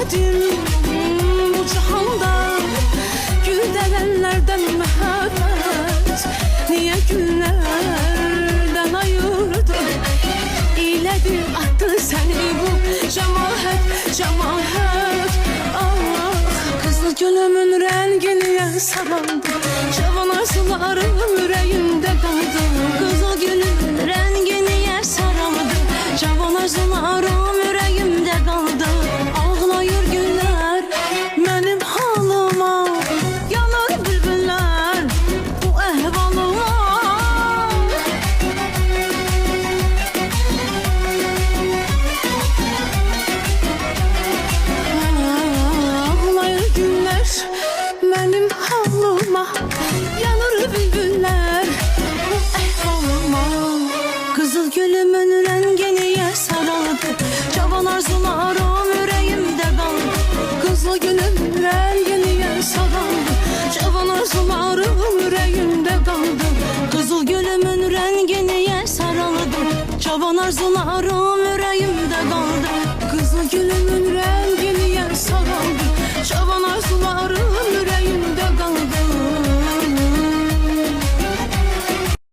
istedim bu cihanda güldərenlerden mühabbet. Niye günlerden ayırdı, İledi attı seni bu cemaat, cemaat. Ah, kızıl gülümün rengine sarıldı, cavan arzularım yüreğimde kaldı. Kızıl gülümün rengine sarıldı, cavan arzularım yüreğimde kaldı. Ağlayır günler benim halıma, yanar bülbüller bu ehvalıma. Ağlayır günler benim halıma, yanar bülbüller bu ehvalıma. Kızıl gülümün rengine sarıldı, cavan arzularım